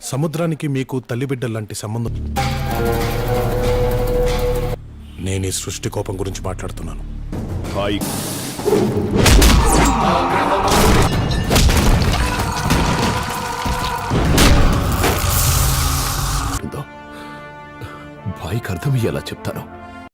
సముద్రానికి మీకు తల్లిబిడ్డల్లాంటి సంబంధం. నేను ఈ సృష్టి కోపం గురించి మాట్లాడుతున్నాను. హాయ్. baik అర్థమయ్యేలా చెప్తాను.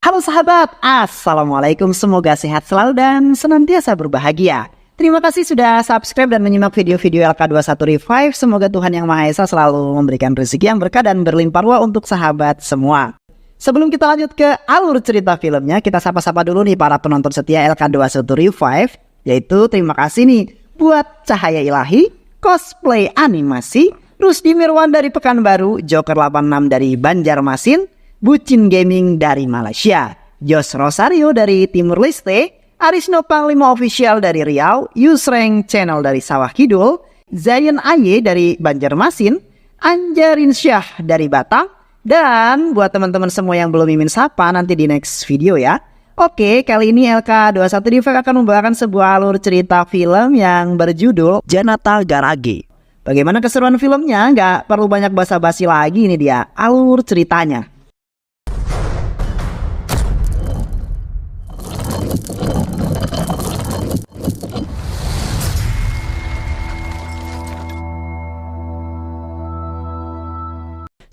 Halo sahabat, Assalamualaikum, semoga sehat selalu dan senantiasa berbahagia. Terima kasih sudah subscribe dan menyimak video-video LK21 Revive. Semoga Tuhan Yang Maha Esa selalu memberikan rezeki yang berkah dan berlimpah ruah untuk sahabat semua. Sebelum kita lanjut ke alur cerita filmnya, kita sapa-sapa dulu nih para penonton setia LK21 Revive. Yaitu terima kasih nih buat Cahaya Ilahi, Cosplay Animasi, Rusdi Mirwan dari Pekanbaru, Joker 86 dari Banjarmasin, Bucin Gaming dari Malaysia, Jos Rosario dari Timur Leste, Arisno Panglima Official dari Riau, Yusreng Channel dari Sawah Kidul, Zayan Aye dari Banjarmasin, Anjarin Syah dari Batam, dan buat teman-teman semua yang belum mimin sapa nanti di next video ya. Oke, kali ini LK21 Revive akan membawakan sebuah alur cerita film yang berjudul Janata Garage. Bagaimana keseruan filmnya? Nggak perlu banyak basa-basi lagi, ini dia alur ceritanya.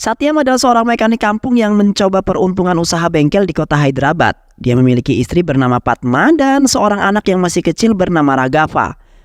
Satyam adalah seorang mekanik kampung yang mencoba peruntungan usaha bengkel di kota Hyderabad. Dia memiliki istri bernama Padma dan seorang anak yang masih kecil bernama Raghav.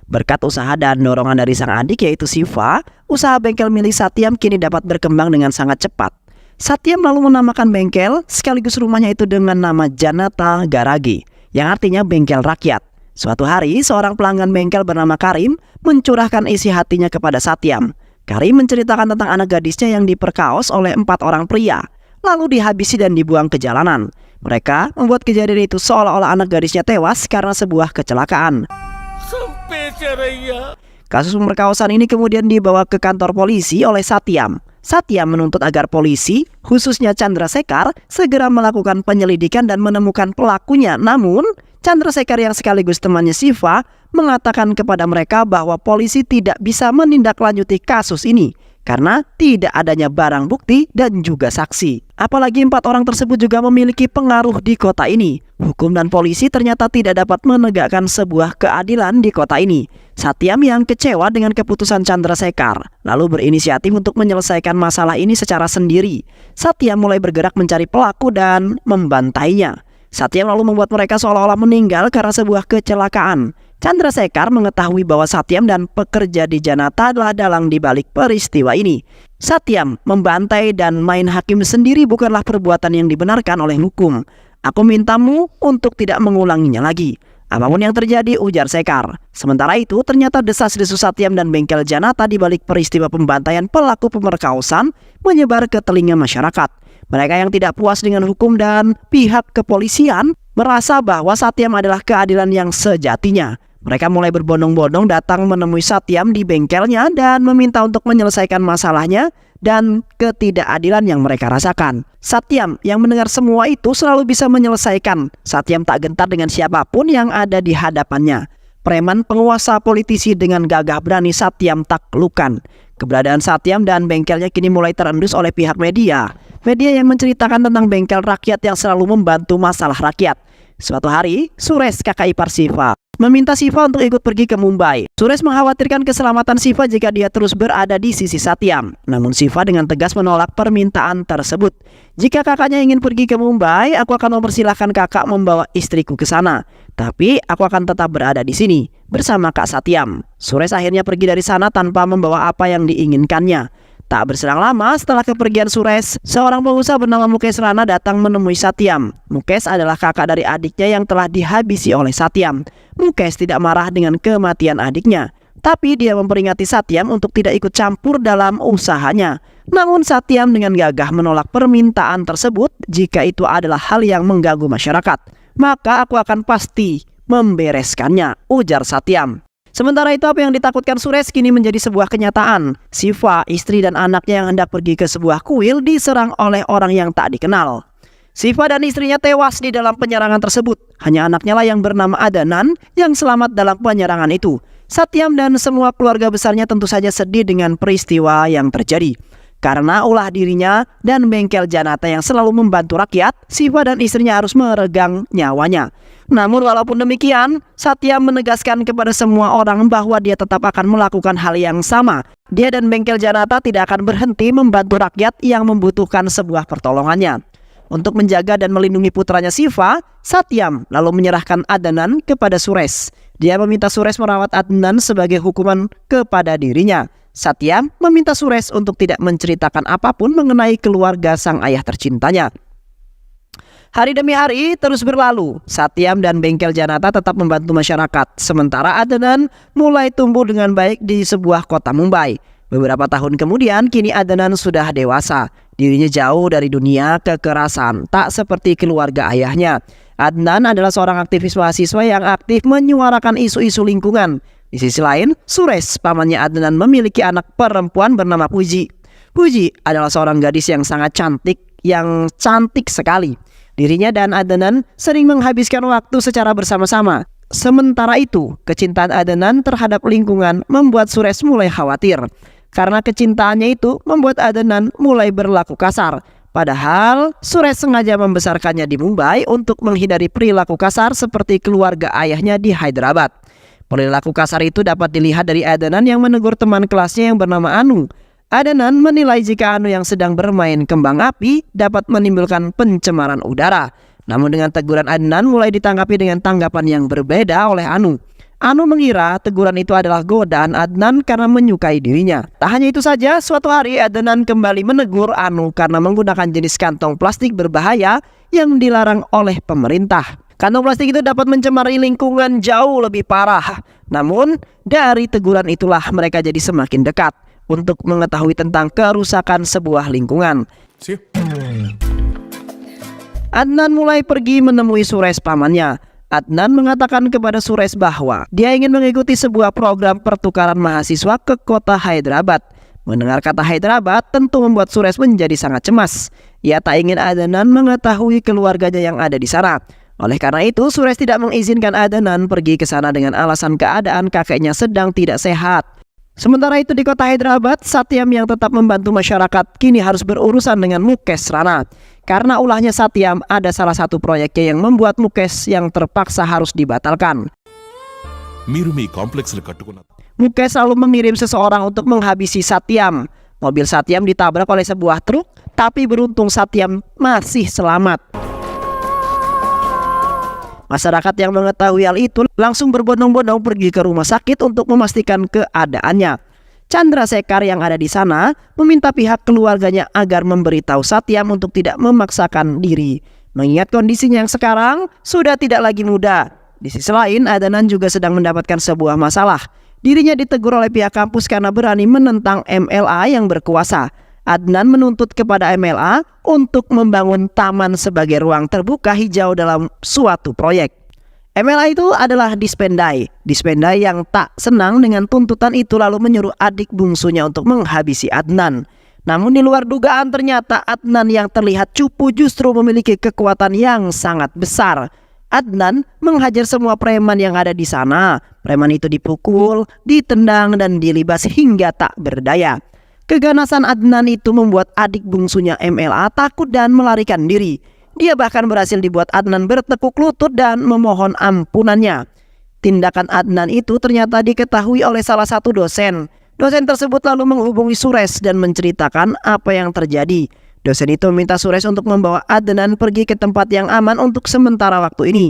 Berkat usaha dan dorongan dari sang adik yaitu Siva, usaha bengkel milik Satyam kini dapat berkembang dengan sangat cepat. Satyam lalu menamakan bengkel sekaligus rumahnya itu dengan nama Janata Garage, yang artinya bengkel rakyat. Suatu hari, seorang pelanggan bengkel bernama Karim mencurahkan isi hatinya kepada Satyam. Karim menceritakan tentang anak gadisnya yang diperkaos oleh 4 orang pria, lalu dihabisi dan dibuang ke jalanan. Mereka membuat kejadian itu seolah-olah anak gadisnya tewas karena sebuah kecelakaan. Kasus pemerkosaan ini kemudian dibawa ke kantor polisi oleh Satyam. Satyam menuntut agar polisi, khususnya Chandrasekhar, segera melakukan penyelidikan dan menemukan pelakunya. Namun, Chandrasekhar yang sekaligus temannya Siva mengatakan kepada mereka bahwa polisi tidak bisa menindaklanjuti kasus ini karena tidak adanya barang bukti dan juga saksi. Apalagi 4 orang tersebut juga memiliki pengaruh di kota ini. Hukum dan polisi ternyata tidak dapat menegakkan sebuah keadilan di kota ini. Satyam yang kecewa dengan keputusan Chandrasekhar lalu berinisiatif untuk menyelesaikan masalah ini secara sendiri. Satyam mulai bergerak mencari pelaku dan membantainya. Satyam lalu membuat mereka seolah-olah meninggal karena sebuah kecelakaan. Chandrasekhar mengetahui bahwa Satyam dan pekerja di Janata adalah dalang di balik peristiwa ini. Satyam membantai dan main hakim sendiri bukanlah perbuatan yang dibenarkan oleh hukum. Aku mintamu untuk tidak mengulanginya lagi. Apapun yang terjadi, ujar Sekar. Sementara itu, ternyata desas-desus Satyam dan bengkel Janata di balik peristiwa pembantaian pelaku pemerkosaan menyebar ke telinga masyarakat. Mereka yang tidak puas dengan hukum dan pihak kepolisian merasa bahwa Satyam adalah keadilan yang sejatinya. Mereka mulai berbondong-bondong datang menemui Satyam di bengkelnya dan meminta untuk menyelesaikan masalahnya dan ketidakadilan yang mereka rasakan. Satyam yang mendengar semua itu selalu bisa menyelesaikan. Satyam tak gentar dengan siapapun yang ada di hadapannya. Preman penguasa politisi dengan gagah berani Satyam taklukkan. Keberadaan Satyam dan bengkelnya kini mulai terendus oleh pihak media. Media yang menceritakan tentang bengkel rakyat yang selalu membantu masalah rakyat. Suatu hari, Suresh, kakak ipar Siva, meminta Siva untuk ikut pergi ke Mumbai. Suresh mengkhawatirkan keselamatan Siva jika dia terus berada di sisi Satyam. Namun Siva dengan tegas menolak permintaan tersebut. Jika kakaknya ingin pergi ke Mumbai, aku akan mempersilahkan kakak membawa istriku ke sana. Tapi aku akan tetap berada di sini bersama Kak Satyam. Suresh akhirnya pergi dari sana tanpa membawa apa yang diinginkannya. Tak berselang lama setelah kepergian Suresh, seorang pengusaha bernama Mukesh Rana datang menemui Satyam. Mukesh adalah kakak dari adiknya yang telah dihabisi oleh Satyam. Mukesh tidak marah dengan kematian adiknya, tapi dia memperingati Satyam untuk tidak ikut campur dalam usahanya. Namun Satyam dengan gagah menolak permintaan tersebut jika itu adalah hal yang mengganggu masyarakat. Maka aku akan pasti membereskannya, ujar Satyam. Sementara itu apa yang ditakutkan Suresh kini menjadi sebuah kenyataan. Siva, istri dan anaknya yang hendak pergi ke sebuah kuil diserang oleh orang yang tak dikenal. Siva dan istrinya tewas di dalam penyerangan tersebut. Hanya anaknya lah yang bernama Adanan yang selamat dalam penyerangan itu. Satyam dan semua keluarga besarnya tentu saja sedih dengan peristiwa yang terjadi. Karena ulah dirinya dan bengkel Janata yang selalu membantu rakyat, Siva dan istrinya harus meregang nyawanya. Namun walaupun demikian, Satyam menegaskan kepada semua orang bahwa dia tetap akan melakukan hal yang sama. Dia dan bengkel Janata tidak akan berhenti membantu rakyat yang membutuhkan sebuah pertolongannya. Untuk menjaga dan melindungi putranya Siva, Satyam lalu menyerahkan Adnan kepada Suresh. Dia meminta Suresh merawat Adnan sebagai hukuman kepada dirinya. Satyam meminta Suresh untuk tidak menceritakan apapun mengenai keluarga sang ayah tercintanya. Hari demi hari terus berlalu. Satyam dan bengkel Janata tetap membantu masyarakat. Sementara Adnan mulai tumbuh dengan baik di sebuah kota Mumbai. Beberapa tahun kemudian, kini Adnan sudah dewasa. Dirinya jauh dari dunia kekerasan, tak seperti keluarga ayahnya. Adnan adalah seorang aktivis mahasiswa yang aktif menyuarakan isu-isu lingkungan. Di sisi lain, Suresh, pamannya Adnan, memiliki anak perempuan bernama Puji. Puji adalah seorang gadis yang sangat cantik sekali. Dirinya dan Adnan sering menghabiskan waktu secara bersama-sama. Sementara itu, kecintaan Adnan terhadap lingkungan membuat Suresh mulai khawatir. Karena kecintaannya itu membuat Adnan mulai berlaku kasar. Padahal Suresh sengaja membesarkannya di Mumbai untuk menghindari perilaku kasar seperti keluarga ayahnya di Hyderabad. Perilaku kasar itu dapat dilihat dari Adnan yang menegur teman kelasnya yang bernama Anu. Adnan menilai jika Anu yang sedang bermain kembang api dapat menimbulkan pencemaran udara. Namun dengan teguran Adnan mulai ditanggapi dengan tanggapan yang berbeda oleh Anu. Anu mengira teguran itu adalah godaan Adnan karena menyukai dirinya. Tak hanya itu saja, suatu hari Adnan kembali menegur Anu karena menggunakan jenis kantong plastik berbahaya yang dilarang oleh pemerintah. Kantong plastik itu dapat mencemari lingkungan jauh lebih parah. Namun dari teguran itulah mereka jadi semakin dekat untuk mengetahui tentang kerusakan sebuah lingkungan. Adnan mulai pergi menemui Suresh pamannya. Adnan mengatakan kepada Suresh bahwa dia ingin mengikuti sebuah program pertukaran mahasiswa ke kota Hyderabad. Mendengar kata Hyderabad tentu membuat Suresh menjadi sangat cemas. Ia tak ingin Adnan mengetahui keluarganya yang ada di sana. Oleh karena itu, Suresh tidak mengizinkan Adnan pergi ke sana dengan alasan keadaan kakeknya sedang tidak sehat. Sementara itu di kota Hyderabad, Satyam yang tetap membantu masyarakat kini harus berurusan dengan Mukesh Rana. Karena ulahnya Satyam, ada salah satu proyeknya yang membuat Mukesh yang terpaksa harus dibatalkan. Mukesh selalu mengirim seseorang untuk menghabisi Satyam. Mobil Satyam ditabrak oleh sebuah truk, tapi beruntung Satyam masih selamat. Masyarakat yang mengetahui hal itu langsung berbondong-bondong pergi ke rumah sakit untuk memastikan keadaannya. Chandra Sekar yang ada di sana meminta pihak keluarganya agar memberitahu Satyam untuk tidak memaksakan diri, mengingat kondisinya yang sekarang sudah tidak lagi muda. Di sisi lain, Adnan juga sedang mendapatkan sebuah masalah. Dirinya ditegur oleh pihak kampus karena berani menentang MLA yang berkuasa. Adnan menuntut kepada MLA untuk membangun taman sebagai ruang terbuka hijau dalam suatu proyek. MLA itu adalah Dispendai. Dispendai yang tak senang dengan tuntutan itu lalu menyuruh adik bungsunya untuk menghabisi Adnan. Namun di luar dugaan ternyata Adnan yang terlihat cupu justru memiliki kekuatan yang sangat besar. Adnan menghajar semua preman yang ada di sana. Preman itu dipukul, ditendang dan dilibas hingga tak berdaya. Keganasan Adnan itu membuat adik bungsunya MLA takut dan melarikan diri. Dia bahkan berhasil dibuat Adnan bertekuk lutut dan memohon ampunannya. Tindakan Adnan itu ternyata diketahui oleh salah satu dosen. Dosen tersebut lalu menghubungi Suresh dan menceritakan apa yang terjadi. Dosen itu meminta Suresh untuk membawa Adnan pergi ke tempat yang aman untuk sementara waktu ini.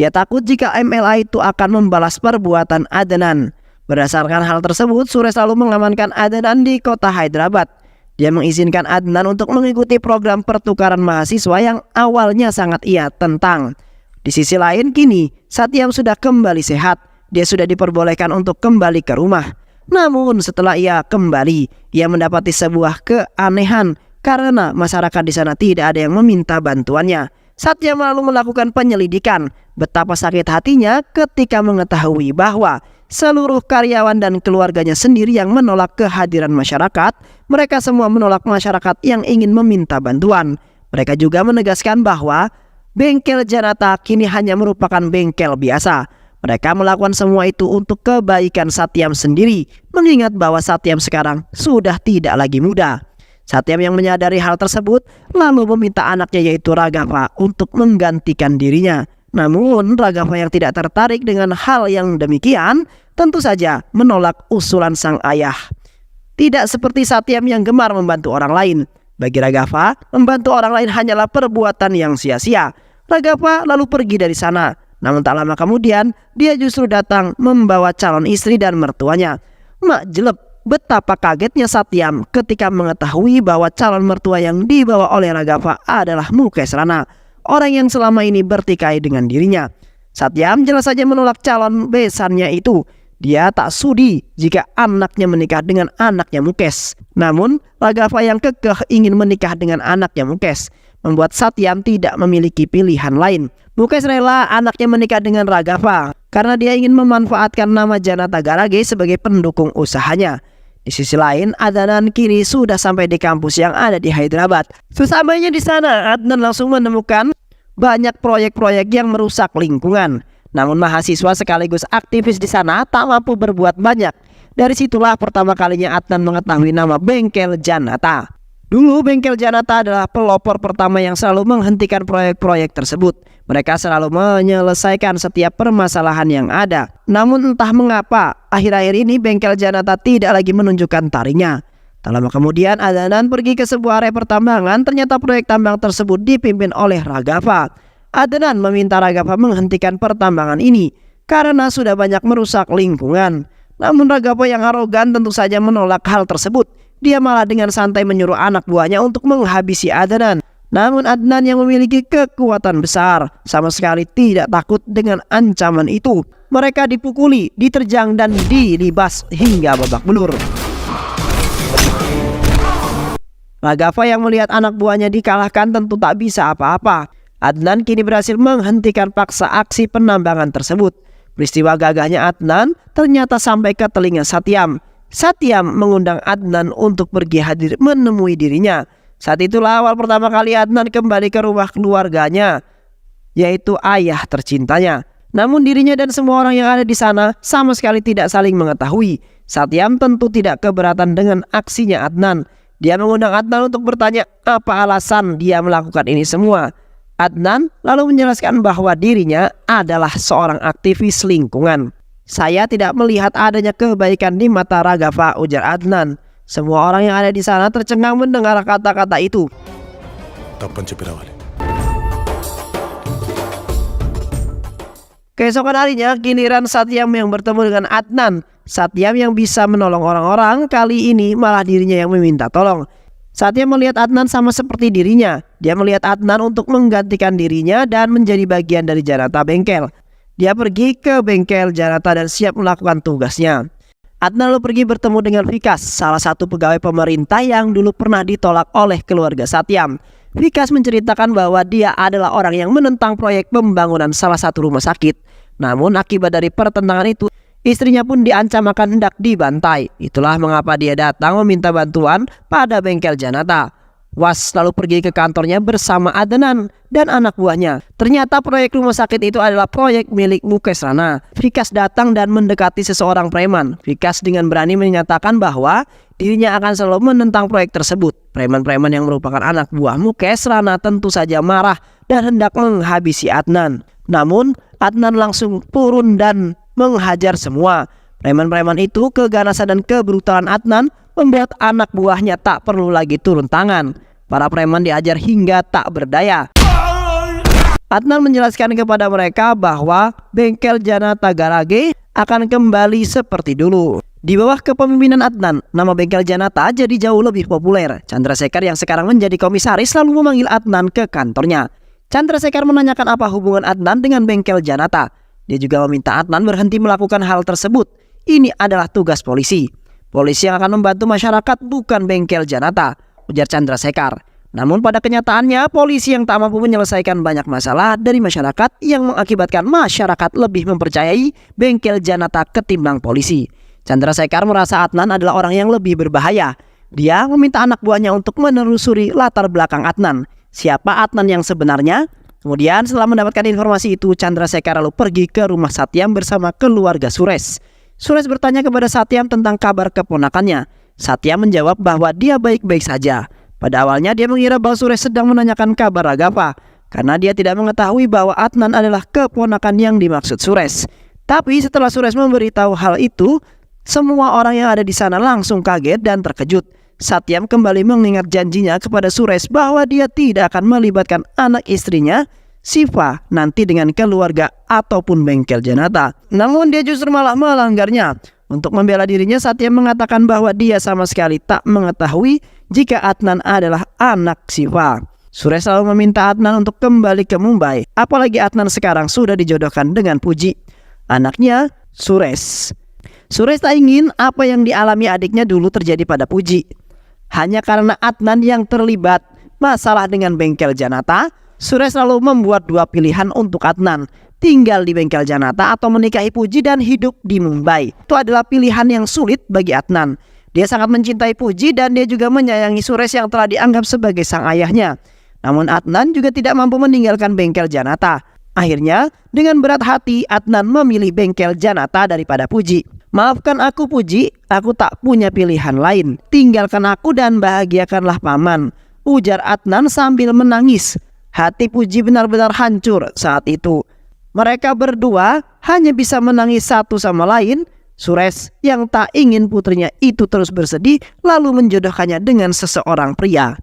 Dia takut jika MLA itu akan membalas perbuatan Adnan. Berdasarkan hal tersebut, Suresh lalu mengamankan Adnan di kota Hyderabad. Dia mengizinkan Adnan untuk mengikuti program pertukaran mahasiswa yang awalnya sangat ia tentang. Di sisi lain, kini Satyam sudah kembali sehat. Dia sudah diperbolehkan untuk kembali ke rumah. Namun setelah ia kembali, ia mendapati sebuah keanehan karena masyarakat di sana tidak ada yang meminta bantuannya. Satyam lalu melakukan penyelidikan. Betapa sakit hatinya ketika mengetahui bahwa seluruh karyawan dan keluarganya sendiri yang menolak kehadiran masyarakat. Mereka semua menolak masyarakat yang ingin meminta bantuan. Mereka juga menegaskan bahwa bengkel Janata kini hanya merupakan bengkel biasa. Mereka melakukan semua itu untuk kebaikan Satyam sendiri, mengingat bahwa Satyam sekarang sudah tidak lagi muda. Satyam yang menyadari hal tersebut lalu meminta anaknya yaitu Raghav untuk menggantikan dirinya. Namun Raghav yang tidak tertarik dengan hal yang demikian tentu saja menolak usulan sang ayah. Tidak seperti Satyam yang gemar membantu orang lain. Bagi Raghav, membantu orang lain hanyalah perbuatan yang sia-sia. Raghav lalu pergi dari sana. Namun tak lama kemudian dia justru datang membawa calon istri dan mertuanya. Makjeleb betapa kagetnya Satyam ketika mengetahui bahwa calon mertua yang dibawa oleh Raghav adalah Mukesh Rana, orang yang selama ini bertikai dengan dirinya. Satyam jelas saja menolak calon besannya itu. Dia tak sudi jika anaknya menikah dengan anaknya Mukesh. Namun Raghav yang kekeh ingin menikah dengan anaknya Mukesh membuat Satyam tidak memiliki pilihan lain. Mukesh rela anaknya menikah dengan Raghav karena dia ingin memanfaatkan nama Janata Garage sebagai pendukung usahanya. Di sisi lain, Adnan kini sudah sampai di kampus yang ada di Hyderabad. Sesampainya di sana, Adnan langsung menemukan banyak proyek-proyek yang merusak lingkungan. Namun mahasiswa sekaligus aktivis di sana tak mampu berbuat banyak. Dari situlah pertama kalinya Adnan mengetahui nama Bengkel Janata. Dulu Bengkel Janata adalah pelopor pertama yang selalu menghentikan proyek-proyek tersebut. Mereka selalu menyelesaikan setiap permasalahan yang ada. Namun entah mengapa akhir-akhir ini Bengkel Janata tidak lagi menunjukkan taringnya. Tak lama kemudian Adnan pergi ke sebuah area pertambangan. Ternyata proyek tambang tersebut dipimpin oleh Raghav. Adnan meminta Raghav menghentikan pertambangan ini karena sudah banyak merusak lingkungan. Namun Raghav yang arogan tentu saja menolak hal tersebut. Dia malah dengan santai menyuruh anak buahnya untuk menghabisi Adnan. Namun Adnan yang memiliki kekuatan besar sama sekali tidak takut dengan ancaman itu. Mereka dipukuli, diterjang dan dilibas hingga babak belur. Raghav yang melihat anak buahnya dikalahkan tentu tak bisa apa-apa. Adnan kini berhasil menghentikan paksa aksi penambangan tersebut. Peristiwa gagahnya Adnan ternyata sampai ke telinga Satyam. Satyam mengundang Adnan untuk pergi hadir menemui dirinya. Saat itulah awal pertama kali Adnan kembali ke rumah keluarganya, yaitu ayah tercintanya. Namun dirinya dan semua orang yang ada di sana sama sekali tidak saling mengetahui. Satyam tentu tidak keberatan dengan aksinya Adnan. Dia mengundang Adnan untuk bertanya apa alasan dia melakukan ini semua. Adnan lalu menjelaskan bahwa dirinya adalah seorang aktivis lingkungan. Saya tidak melihat adanya kebaikan di mata Raghav, ujar Adnan. Semua orang yang ada di sana tercengang mendengar kata-kata itu. Tappan చెప్పి రావాలి. Keesokan harinya giliran Satyam yang bertemu dengan Adnan. Satyam yang bisa menolong orang-orang, kali ini malah dirinya yang meminta tolong. Satyam melihat Adnan sama seperti dirinya. Dia melihat Adnan untuk menggantikan dirinya dan menjadi bagian dari Janata Bengkel. Dia pergi ke Bengkel Janata dan siap melakukan tugasnya. Adnan lalu pergi bertemu dengan Vikas, salah satu pegawai pemerintah yang dulu pernah ditolak oleh keluarga Satyam. Vikas menceritakan bahwa dia adalah orang yang menentang proyek pembangunan salah satu rumah sakit. Namun akibat dari pertentangan itu, istrinya pun diancam akan hendak dibantai. Itulah mengapa dia datang meminta bantuan pada Bengkel Janata. Was lalu pergi ke kantornya bersama Adnan dan anak buahnya. Ternyata proyek rumah sakit itu adalah proyek milik Mukesh Rana. Vikas datang dan mendekati seseorang preman. Vikas dengan berani menyatakan bahwa dirinya akan selalu menentang proyek tersebut. Preman-preman yang merupakan anak buah Mukesh Rana tentu saja marah dan hendak menghabisi Adnan. Namun Adnan langsung turun dan menghajar semua. Preman-preman itu, keganasan dan kebrutalan Adnan membuat anak buahnya tak perlu lagi turun tangan. Para preman diajar hingga tak berdaya. Adnan menjelaskan kepada mereka bahwa Bengkel Janata Garage akan kembali seperti dulu. Di bawah kepemimpinan Adnan, nama Bengkel Janata jadi jauh lebih populer. Chandrasekhar yang sekarang menjadi komisaris lalu memanggil Adnan ke kantornya. Chandrasekhar menanyakan apa hubungan Adnan dengan Bengkel Janata. Dia juga meminta Adnan berhenti melakukan hal tersebut. Ini adalah tugas polisi. Polisi yang akan membantu masyarakat bukan Bengkel Janata, ujar Chandrasekhar. Namun pada kenyataannya polisi yang tak mampu menyelesaikan banyak masalah dari masyarakat yang mengakibatkan masyarakat lebih mempercayai Bengkel Janata ketimbang polisi. Chandrasekhar merasa Adnan adalah orang yang lebih berbahaya. Dia meminta anak buahnya untuk menelusuri latar belakang Adnan. Siapa Adnan yang sebenarnya? Kemudian setelah mendapatkan informasi itu, Chandrasekhar lalu pergi ke rumah Satyam bersama keluarga Suresh. Suresh bertanya kepada Satyam tentang kabar keponakannya. Satya menjawab bahwa dia baik-baik saja. Pada awalnya dia mengira bahwa Suresh sedang menanyakan kabar Raghava, karena dia tidak mengetahui bahwa Adnan adalah keponakan yang dimaksud Suresh. Tapi setelah Suresh memberitahu hal itu, semua orang yang ada di sana langsung kaget dan terkejut. Satyam kembali mengingat janjinya kepada Suresh bahwa dia tidak akan melibatkan anak istrinya, Siva, nanti dengan keluarga ataupun bengkel Janata. Namun dia justru malah melanggarnya. Untuk membela dirinya, Satyam mengatakan bahwa dia sama sekali tak mengetahui jika Adnan adalah anak Siva. Suresh selalu meminta Adnan untuk kembali ke Mumbai, apalagi Adnan sekarang sudah dijodohkan dengan Puji, anaknya Suresh. Suresh tak ingin apa yang dialami adiknya dulu terjadi pada Puji. Hanya karena Adnan yang terlibat masalah dengan bengkel Janata, Suresh selalu membuat dua pilihan untuk Adnan: tinggal di bengkel Janata atau menikahi Puji dan hidup di Mumbai. Itu adalah pilihan yang sulit bagi Adnan. Dia sangat mencintai Puji dan dia juga menyayangi Suresh yang telah dianggap sebagai sang ayahnya. Namun Adnan juga tidak mampu meninggalkan bengkel Janata. Akhirnya dengan berat hati Adnan memilih bengkel Janata daripada Puji. "Maafkan aku Puji, aku tak punya pilihan lain. Tinggalkan aku dan bahagiakanlah paman," ujar Adnan sambil menangis. Hati Puji benar-benar hancur saat itu. Mereka berdua hanya bisa menangis satu sama lain. Suresh yang tak ingin putrinya itu terus bersedih lalu menjodohkannya dengan seseorang pria.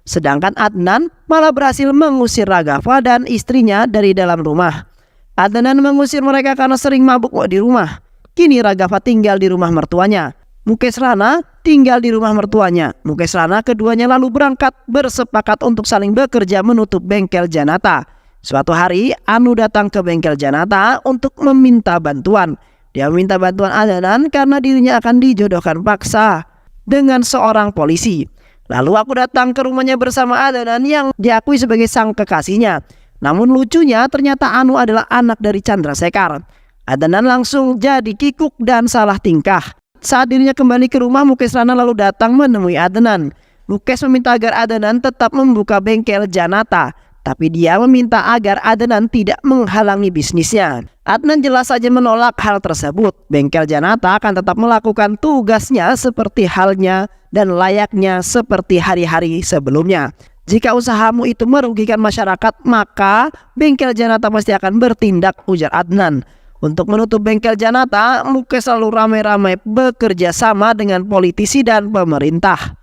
Sedangkan Adnan malah berhasil mengusir Raghava dan istrinya dari dalam rumah. Adnan mengusir mereka karena sering mabuk di rumah. Kini Raghava tinggal di rumah mertuanya. Mukesh Rana tinggal di rumah mertuanya. Mukesh Rana keduanya lalu berangkat bersepakat untuk saling bekerja menutup bengkel Janata. Suatu hari Anu datang ke bengkel Janata untuk meminta bantuan. Dia meminta bantuan Adnan karena dirinya akan dijodohkan paksa dengan seorang polisi. Lalu aku datang ke rumahnya bersama Adnan yang diakui sebagai sang kekasihnya. Namun lucunya ternyata Anu adalah anak dari Chandrasekhar. Adnan langsung jadi kikuk dan salah tingkah. Saat dirinya kembali ke rumah, Mukesh Rana lalu datang menemui Adnan. Mukesh meminta agar Adnan tetap membuka bengkel Janata, tapi dia meminta agar Adnan tidak menghalangi bisnisnya. Adnan jelas saja menolak hal tersebut. Bengkel Janata akan tetap melakukan tugasnya seperti halnya dan layaknya seperti hari-hari sebelumnya. Jika usahamu itu merugikan masyarakat, maka bengkel Janata pasti akan bertindak, ujar Adnan. Untuk menutup bengkel Janata, Mukesh selalu ramai-ramai bekerja sama dengan politisi dan pemerintah.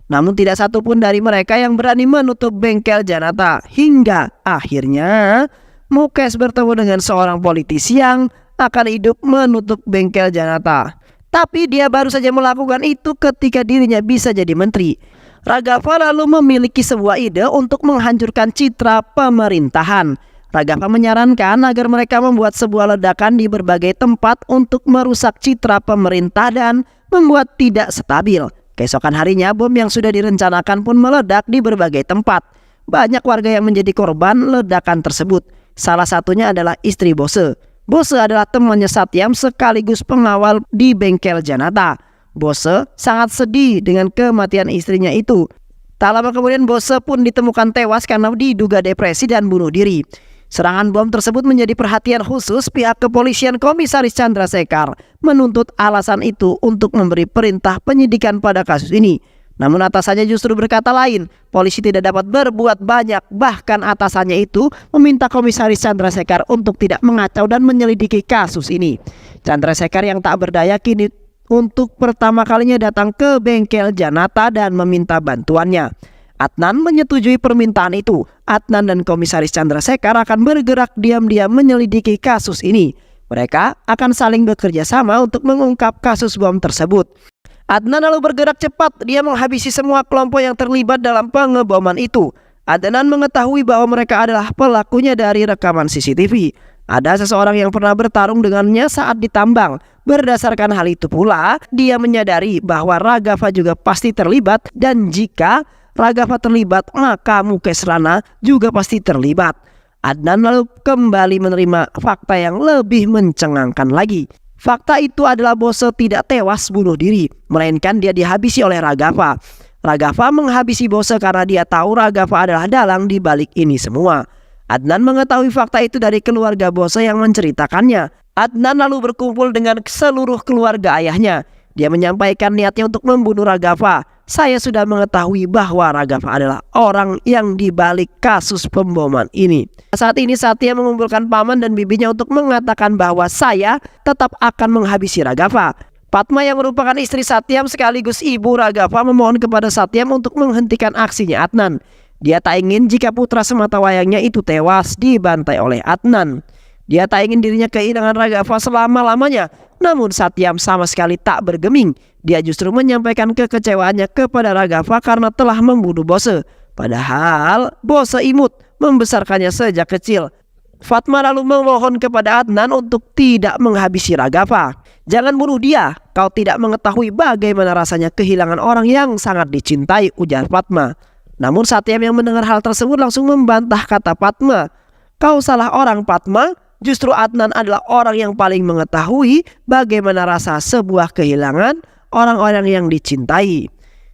Namun tidak satupun dari mereka yang berani menutup bengkel Janata. Hingga akhirnya Mukesh bertemu dengan seorang politisi yang akan hidup menutup bengkel Janata. Tapi dia baru saja melakukan itu ketika dirinya bisa jadi menteri. Raghava lalu memiliki sebuah ide untuk menghancurkan citra pemerintahan. Raghava menyarankan agar mereka membuat sebuah ledakan di berbagai tempat untuk merusak citra pemerintah dan membuat tidak stabil. Keesokan harinya bom yang sudah direncanakan pun meledak di berbagai tempat. Banyak warga yang menjadi korban ledakan tersebut. Salah satunya adalah istri Bose. Bose adalah temannya Satyam sekaligus pengawal di bengkel Janata. Bose sangat sedih dengan kematian istrinya itu. Tak lama kemudian Bose pun ditemukan tewas karena diduga depresi dan bunuh diri. Serangan bom tersebut menjadi perhatian khusus pihak kepolisian. Komisaris Chandrasekhar menuntut alasan itu untuk memberi perintah penyidikan pada kasus ini. Namun atasannya justru berkata lain. Polisi tidak dapat berbuat banyak. Bahkan atasannya itu meminta Komisaris Chandrasekhar untuk tidak mengacau dan menyelidiki kasus ini. Chandrasekhar yang tak berdaya kini untuk pertama kalinya datang ke bengkel Janata dan meminta bantuannya. Adnan menyetujui permintaan itu. Adnan dan Komisaris Chandrasekhar akan bergerak diam-diam menyelidiki kasus ini. Mereka akan saling bekerja sama untuk mengungkap kasus bom tersebut. Adnan lalu bergerak cepat. Dia menghabisi semua kelompok yang terlibat dalam pengeboman itu. Adnan mengetahui bahwa mereka adalah pelakunya dari rekaman CCTV. Ada seseorang yang pernah bertarung dengannya saat ditambang. Berdasarkan hal itu pula, dia menyadari bahwa Raghava juga pasti terlibat, dan jika Raghava terlibat, maka Mukesh Rana juga pasti terlibat. Adnan lalu kembali menerima fakta yang lebih mencengangkan lagi. Fakta itu adalah Bose tidak tewas bunuh diri, melainkan dia dihabisi oleh Raghava. Raghava menghabisi Bose karena dia tahu Raghava adalah dalang di balik ini semua. Adnan mengetahui fakta itu dari keluarga Bose yang menceritakannya. Adnan lalu berkumpul dengan seluruh keluarga ayahnya. Dia menyampaikan niatnya untuk membunuh Raghav. Saya sudah mengetahui bahwa Raghav adalah orang yang dibalik kasus pemboman ini. Saat ini Satya mengumpulkan paman dan bibinya untuk mengatakan bahwa saya tetap akan menghabisi Raghav. Padma yang merupakan istri Satyam sekaligus ibu Raghav memohon kepada Satyam untuk menghentikan aksinya Adnan. Dia tak ingin jika putra semata wayangnya itu tewas dibantai oleh Adnan. Dia tak ingin dirinya kehilangan Raghav selama-lamanya. Namun Satyam sama sekali tak bergeming. Dia justru menyampaikan kekecewaannya kepada Raghav karena telah membunuh Bose. Padahal Bose imut membesarkannya sejak kecil. Fatma lalu memohon kepada Adnan untuk tidak menghabisi Raghav. Jangan bunuh dia, kau tidak mengetahui bagaimana rasanya kehilangan orang yang sangat dicintai, ujar Fatma. Namun Satyam yang mendengar hal tersebut langsung membantah kata Fatma. Kau salah orang Fatma, justru Adnan adalah orang yang paling mengetahui bagaimana rasa sebuah kehilangan orang-orang yang dicintai.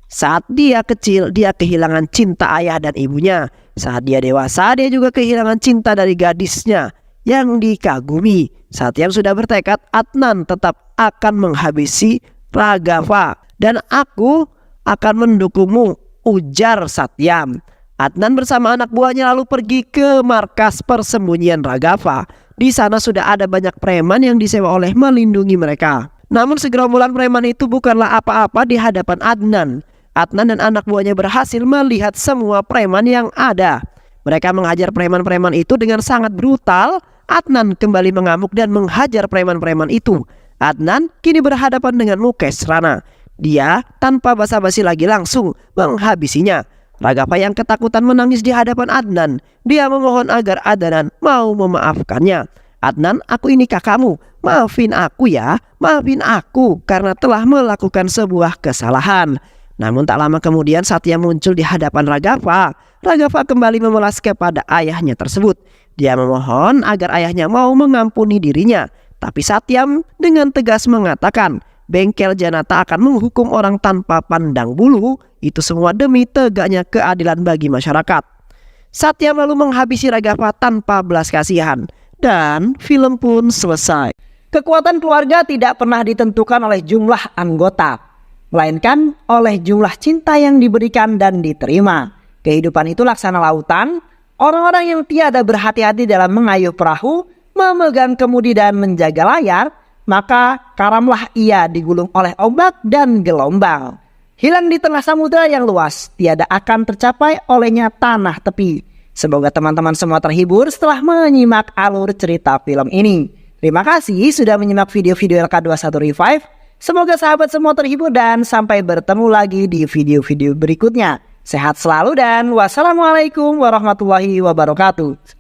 Saat dia kecil, dia kehilangan cinta ayah dan ibunya. Saat dia dewasa, dia juga kehilangan cinta dari gadisnya yang dikagumi. Satyam sudah bertekad Adnan tetap akan menghabisi Raghav. Dan aku akan mendukungmu, ujar Satyam. Adnan bersama anak buahnya lalu pergi ke markas persembunyian Raghav. Di sana sudah ada banyak preman yang disewa oleh melindungi mereka. Namun segerombolan preman itu bukanlah apa-apa di hadapan Adnan. Adnan dan anak buahnya berhasil melihat semua preman yang ada. Mereka menghajar preman-preman itu dengan sangat brutal. Adnan kembali mengamuk dan menghajar preman-preman itu. Adnan kini berhadapan dengan Mukesh Rana. Dia tanpa basa-basi lagi langsung menghabisinya. Raghav yang ketakutan menangis di hadapan Adnan. Dia memohon agar Adnan mau memaafkannya. Adnan, aku ini kakakmu. Maafin aku ya. Maafin aku karena telah melakukan sebuah kesalahan. Namun tak lama kemudian Satya muncul di hadapan Raghav. Raghav kembali memelas kepada ayahnya tersebut. Dia memohon agar ayahnya mau mengampuni dirinya. Tapi Satyam dengan tegas mengatakan, bengkel Janata akan menghukum orang tanpa pandang bulu. Itu semua demi tegaknya keadilan bagi masyarakat. Satyam lalu menghabisi Raghav tanpa belas kasihan. Dan film pun selesai. Kekuatan keluarga tidak pernah ditentukan oleh jumlah anggota, melainkan oleh jumlah cinta yang diberikan dan diterima. Kehidupan itu laksana lautan. Orang-orang yang tiada berhati-hati dalam mengayuh perahu, memegang kemudi dan menjaga layar, maka karamlah ia digulung oleh ombak dan gelombang. Hilang di tengah samudera yang luas, tiada akan tercapai olehnya tanah tepi. Semoga teman-teman semua terhibur setelah menyimak alur cerita film ini. Terima kasih sudah menyimak video-video LK21 Revive. Semoga sahabat semua terhibur dan sampai bertemu lagi di video-video berikutnya. Sehat selalu dan wassalamualaikum warahmatullahi wabarakatuh.